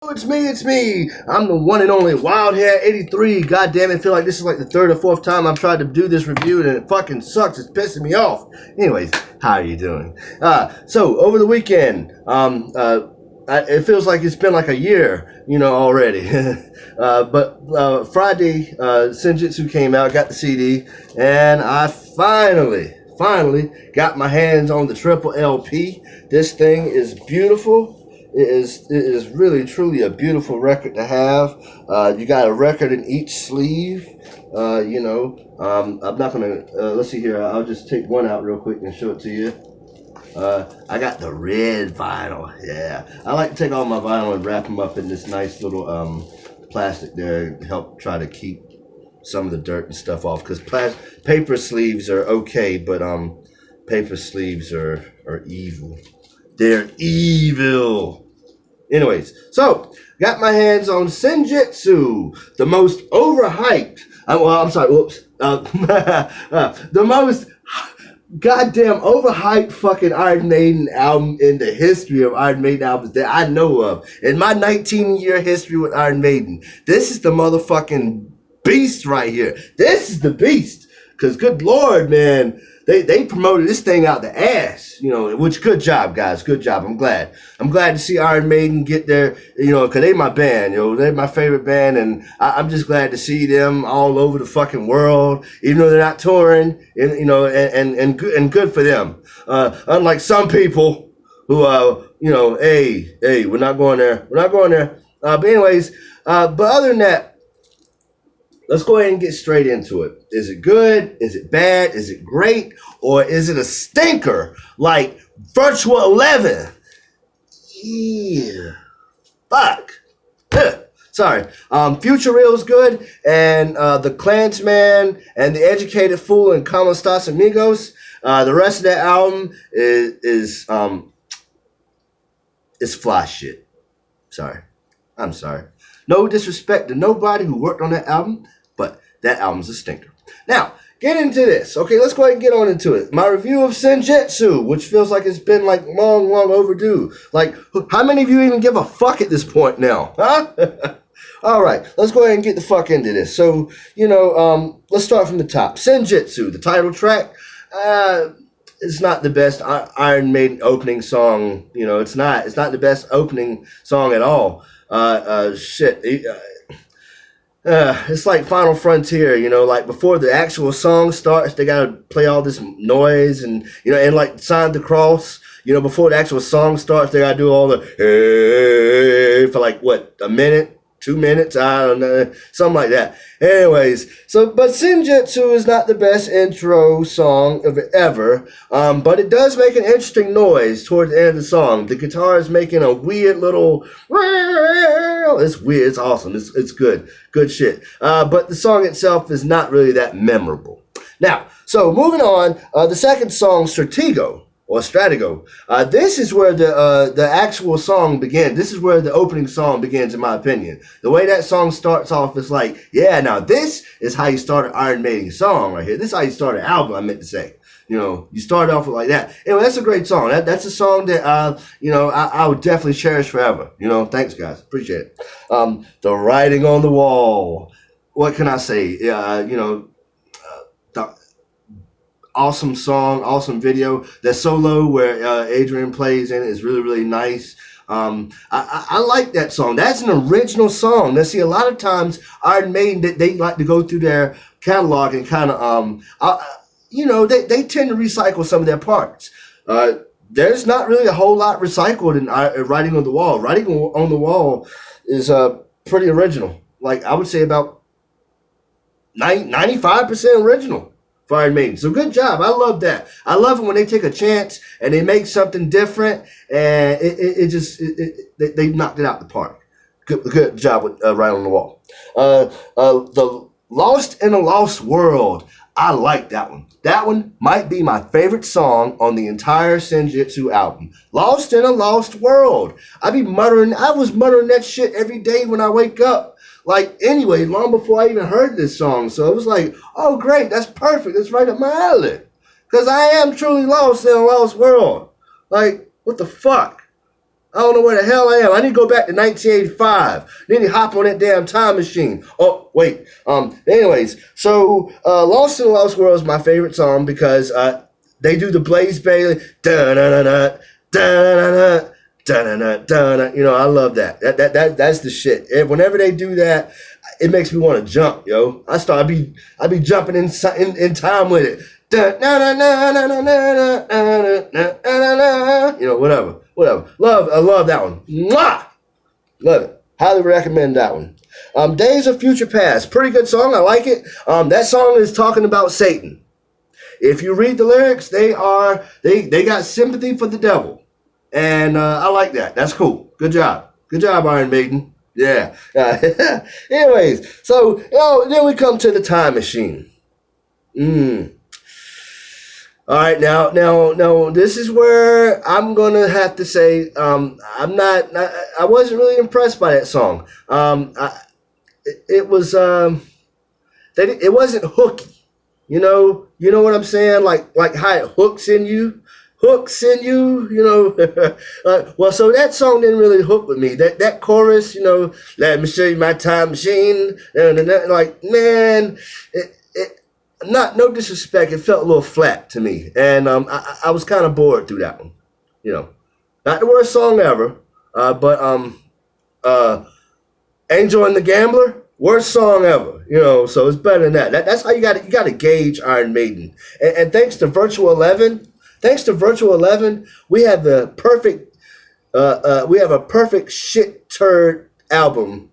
It's me. I'm the one and only Wild Hair 83. God damn it, feel like this is like the third or fourth time I've tried to do this review and it fucking sucks. It's pissing me off. Anyways, how are you doing? So over the weekend, it feels like it's been like a year, already. But Friday, Senjutsu came out, got the CD, and I finally got my hands on the triple LP. This thing is beautiful. It is really truly a beautiful record to have. You got a record in each sleeve. I'm not gonna. Let's see here. I'll just take one out real quick and show it to you. I got the red vinyl. Yeah, I like to take all my vinyl and wrap them up in this nice little plastic there to help try to keep some of the dirt and stuff off. Because paper sleeves are okay, but paper sleeves are evil. They're evil. Anyways, so got my hands on Senjutsu, the most overhyped. The most goddamn overhyped fucking Iron Maiden album in the history of Iron Maiden albums that I know of. In my 19-year history with Iron Maiden, this is the motherfucking beast right here. This is the beast. Because good Lord, man, they promoted this thing out the ass, which good job, guys. Good job. I'm glad to see Iron Maiden get there, because they my band, they're my favorite band. And I'm just glad to see them all over the fucking world, even though they're not touring, and good for them. Unlike some people who, hey, we're not going there. But anyways, but other than that, let's go ahead and get straight into it. Is it good? Is it bad? Is it great? Or is it a stinker like Virtual 11? Yeah. Fuck. Sorry. Future Real's good, and the Klansman and the Educated Fool and Como Estas Amigos. The rest of that album is fly shit. Sorry. I'm sorry. No disrespect to nobody who worked on that album, but that album's a stinker. Now, get into this. Okay, let's go ahead and get on into it. My review of Senjutsu, which feels like it's been like long overdue. Like, how many of you even give a fuck at this point now? Huh? All right, let's go ahead and get the fuck into this. So, let's start from the top. Senjutsu, the title track. It's not the best Iron Maiden opening song. It's not the best opening song at all. It's like Final Frontier, like before the actual song starts, they gotta play all this noise and like Sign the Cross, before the actual song starts, they gotta do all the hey for like what, a minute, 2 minutes, I don't know, something like that. Anyways, but Senjutsu is not the best intro song of it ever, but it does make an interesting noise towards the end of the song. The guitar is making a weird little, it's weird, it's awesome, it's good shit. But the song itself is not really that memorable. Now, so moving on, the second song, Stratego. This is where the actual song begins. This is where the opening song begins, in my opinion. The way that song starts off is like, yeah, now this is how you start an Iron Maiden song right here. This is how you start an album, I meant to say. You start off with like that. Anyway, that's a great song. That's a song that, I would definitely cherish forever. Thanks, guys. Appreciate it. The Writing on the Wall. What can I say? Awesome song, awesome video. That solo where Adrian plays in it is really, really nice. I like that song. That's an original song. Now, see, a lot of times Iron Maiden, they like to go through their catalog and kind of, they tend to recycle some of their parts. There's not really a whole lot recycled in Writing on the Wall. Writing on the Wall is pretty original. Like, I would say about 95% original. Iron Maiden. So good job. I love that. I love it when they take a chance and they make something different, and they knocked it out the park. Good job with Right on the Wall. The Lost in a Lost World. I like that one. That one might be my favorite song on the entire Senjutsu album. Lost in a Lost World. I was muttering that shit every day when I wake up. Like, anyway, long before I even heard this song. So it was like, oh, great, that's perfect. That's right up my alley. Because I am truly lost in a lost world. Like, what the fuck? I don't know where the hell I am. I need to go back to 1985. I need to hop on that damn time machine. Oh, wait. Anyways, so Lost in the Lost World is my favorite song because they do the Blaze Bailey. Da-na-na-na, da-na-na-na, da-na-na-na. You know, I love that. That's the shit. And whenever they do that, it makes me want to jump, yo. I be jumping in time with it. You know, whatever. I love that one. Mwah! Love it. Highly recommend that one. Days of Future Past. Pretty good song. I like it. That song is talking about Satan. If you read the lyrics, they got sympathy for the devil. And I like that. That's cool. Good job. Good job, Iron Maiden. Yeah. Anyways, so then we come to the time machine. All right, now, this is where I'm gonna have to say I wasn't really impressed by that song. It wasn't hooky. You know what I'm saying? Like how it hooks in you. You know. Well, so that song didn't really hook with me. That chorus, you know, let me show you my time machine. Like, man, no disrespect, it felt a little flat to me, and I was kind of bored through that one. You know, not the worst song ever, but Angel and the Gambler, worst song ever. You know, so it's better than that. That's how you got to gauge Iron Maiden. And thanks to Virtual 11, we have the perfect a perfect shit turd album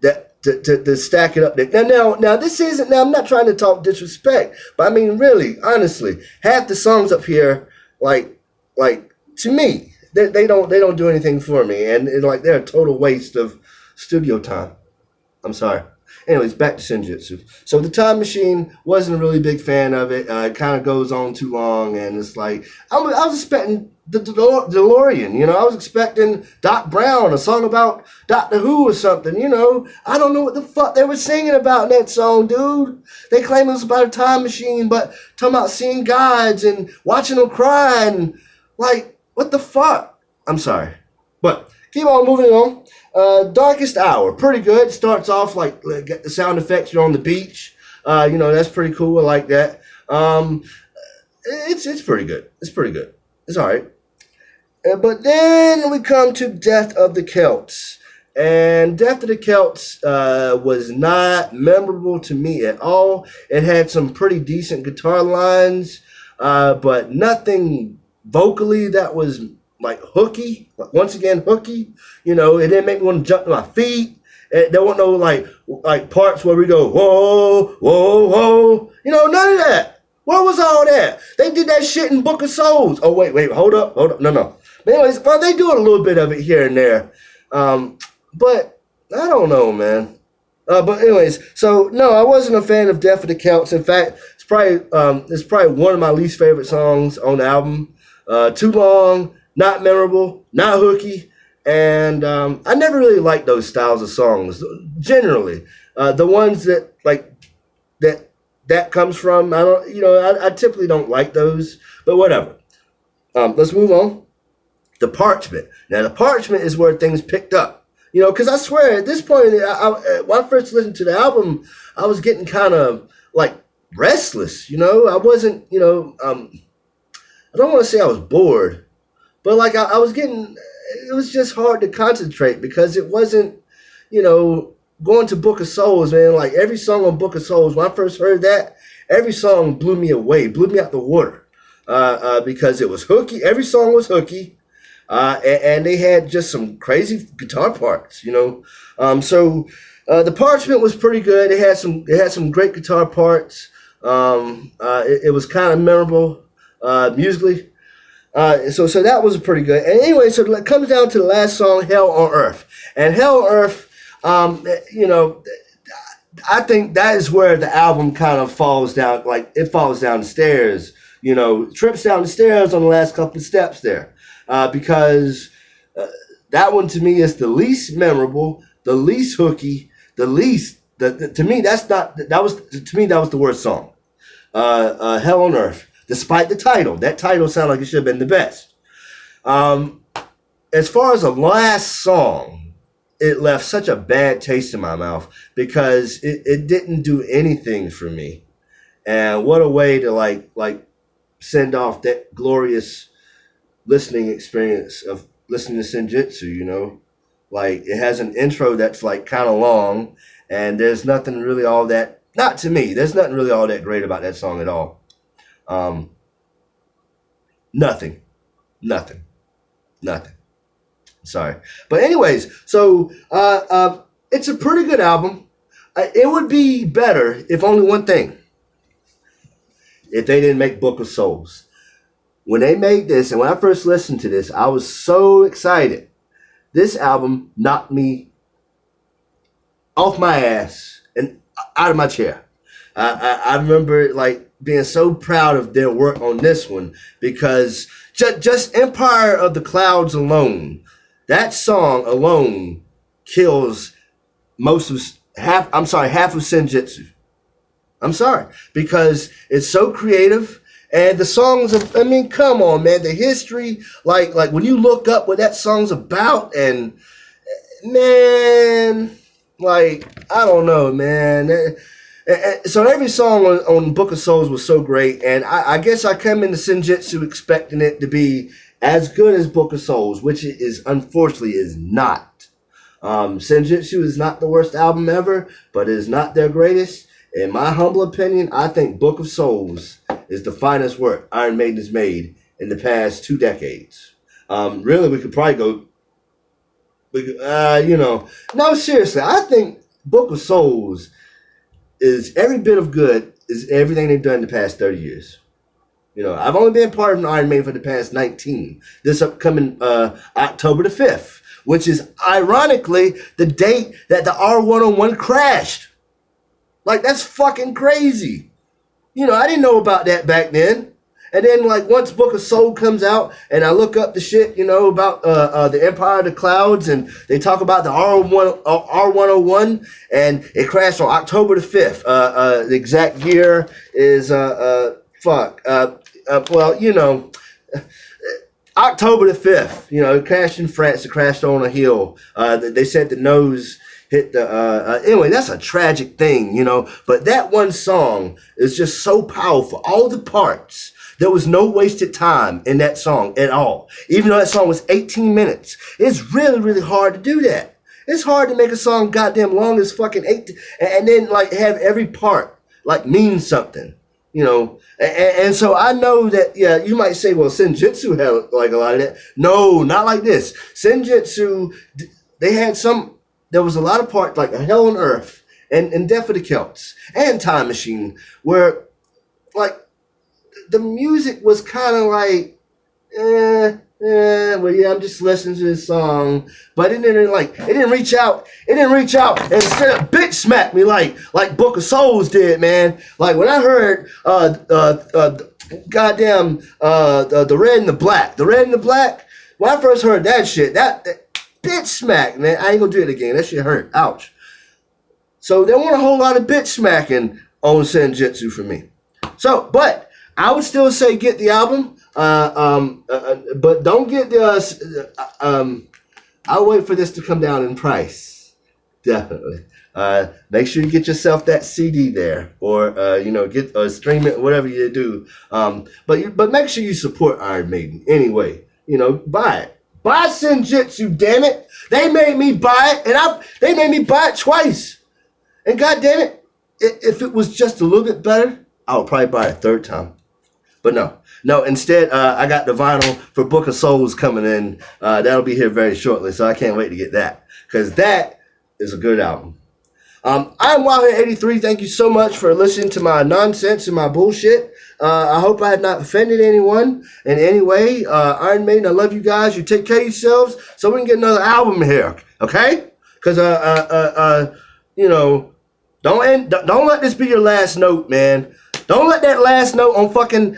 that. To stack it up there. Now this isn't. Now I'm not trying to talk disrespect, but I mean really, honestly, half the songs up here, like to me, they don't do anything for me, and like they're a total waste of studio time. I'm sorry. Anyways, back to Senjutsu. So the Time Machine, wasn't a really big fan of it. It kind of goes on too long, and it's like I was expecting the DeLorean. You know, I was expecting Doc Brown, a song about Doctor Who or something. You know, I don't know what the fuck they were singing about in that song, dude. They claim it was about a time machine, but talking about seeing gods and watching them cry and like, what the fuck? I'm sorry, but keep on moving on. Darkest Hour, pretty good. Starts off like get the sound effects. You're on the beach. You know, that's pretty cool. I like that. It's pretty good. It's pretty good. It's all right. But then we come to Death of the Celts. And Death of the Celts was not memorable to me at all. It had some pretty decent guitar lines, but nothing vocally that was like hooky. Once again, hooky. You know, it didn't make me want to jump to my feet. There weren't no like parts where we go, whoa, whoa, whoa. You know, none of that. Where was all that? They did that shit in Book of Souls. Oh, wait, hold up. No. But anyways, well, they do a little bit of it here and there. But I don't know, man. But anyways, so no, I wasn't a fan of Death of the Celts. In fact, it's probably one of my least favorite songs on the album. Too long, not memorable, not hooky, and I never really liked those styles of songs. Generally, the ones that that comes from, I typically don't like those. But whatever. Let's move on. The Parchment. Now, the Parchment is where things picked up. You know, because I swear, at this point, when I first listened to the album, I was getting kind of, like, restless, you know? I wasn't, I don't want to say I was bored, but, like, I was getting, it was just hard to concentrate because it wasn't, going to Book of Souls, man. Like, every song on Book of Souls, when I first heard that, every song blew me away, blew me out the water because it was hooky. Every song was hooky. And they had just some crazy guitar parts, So the Parchment was pretty good. It had some great guitar parts. It was kind of memorable musically. So that was pretty good. And anyway, so it comes down to the last song, Hell on Earth. And Hell on Earth, I think that is where the album kind of falls down. Like it falls down the stairs. Trips down the stairs on the last couple of steps there. Because that one to me is the least memorable, the least hooky, to me that was the worst song. Hell on Earth, despite the title. That title sounded like it should have been the best. as far as the last song, it left such a bad taste in my mouth because it didn't do anything for me. And what a way to like send off that glorious listening experience of listening to Senjutsu, you know? Like it has an intro that's like kind of long and there's nothing really all that, not to me, there's nothing really all that great about that song at all. Um, nothing, nothing, nothing. Sorry. But anyways, so it's a pretty good album. It would be better if only one thing. If they didn't make Book of Souls. When they made this, and when I first listened to this, I was so excited. This album knocked me off my ass and out of my chair. I remember like being so proud of their work on this one because just Empire of the Clouds alone, that song alone kills half of Senjutsu. I'm sorry, because it's so creative and the songs of, I mean, come on, man, the history, like when you look up what that song's about and man, like, I don't know, man. So every song on Book of Souls was so great, and I guess I come into Senjutsu expecting it to be as good as Book of Souls, which it is unfortunately is not. Senjutsu is not the worst album ever, but it is not their greatest. In my humble opinion, I think Book of Souls is the finest work Iron Maiden has made in the past 2 decades. Really, we could probably go, no, seriously, I think Book of Souls is every bit of good as everything they've done in the past 30 years. You know, I've only been part of an Iron Maiden for the past 19. This upcoming October the 5th, which is ironically the date that the R101 crashed. Like, that's fucking crazy. You know, I didn't know about that back then. And then, like, once Book of Soul comes out and I look up the shit, you know, about the Empire of the Clouds and they talk about the R101 and it crashed on October the 5th. The exact year is, October the 5th. You know, it crashed in France. It crashed on a hill. They said the nose hit the anyway, that's a tragic thing, you know, but that one song is just so powerful. All the parts, there was no wasted time in that song at all. Even though that song was 18 minutes, it's really, really hard to do that. It's hard to make a song goddamn long as fucking 18 and then like have every part like mean something, you know. And so I know that, yeah, you might say, well, Senjutsu had like a lot of that. No, not like this. Senjutsu, they had there was a lot of parts like a Hell on Earth and Death of the Celts and Time Machine where like the music was kind of like, well, yeah, I'm just listening to this song, but it didn't reach out and straight up bitch smack me like Book of Souls did, man. Like when I heard goddamn the Red and the Black, when I first heard that shit, that bitch smack, man. I ain't gonna do it again. That shit hurt. Ouch. So there weren't a whole lot of bitch smacking on Senjutsu for me. So, but I would still say get the album. But don't get the. I'll wait for this to come down in price. Definitely. Make sure you get yourself that CD there, or get stream it, whatever you do. But make sure you support Iron Maiden anyway. You know, buy it. Buy Senjutsu, damn it! They made me buy it, and they made me buy it twice. And god damn it, if it was just a little bit better, I would probably buy it a third time. But no. Instead, I got the vinyl for Book of Souls coming in. That'll be here very shortly, so I can't wait to get that because that is a good album. I'm Wildhead83. Thank you so much for listening to my nonsense and my bullshit. I hope I had not offended anyone in any way. Iron Maiden, I love you guys. You take care of yourselves so we can get another album here, okay? Because don't let this be your last note, man. Don't let that last note on fucking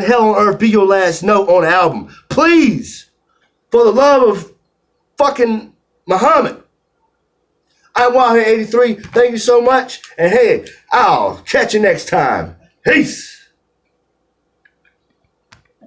Hell on Earth be your last note on the album. Please, for the love of fucking Muhammad. I'm Wildhead83. Thank you so much. And hey, I'll catch you next time. Peace.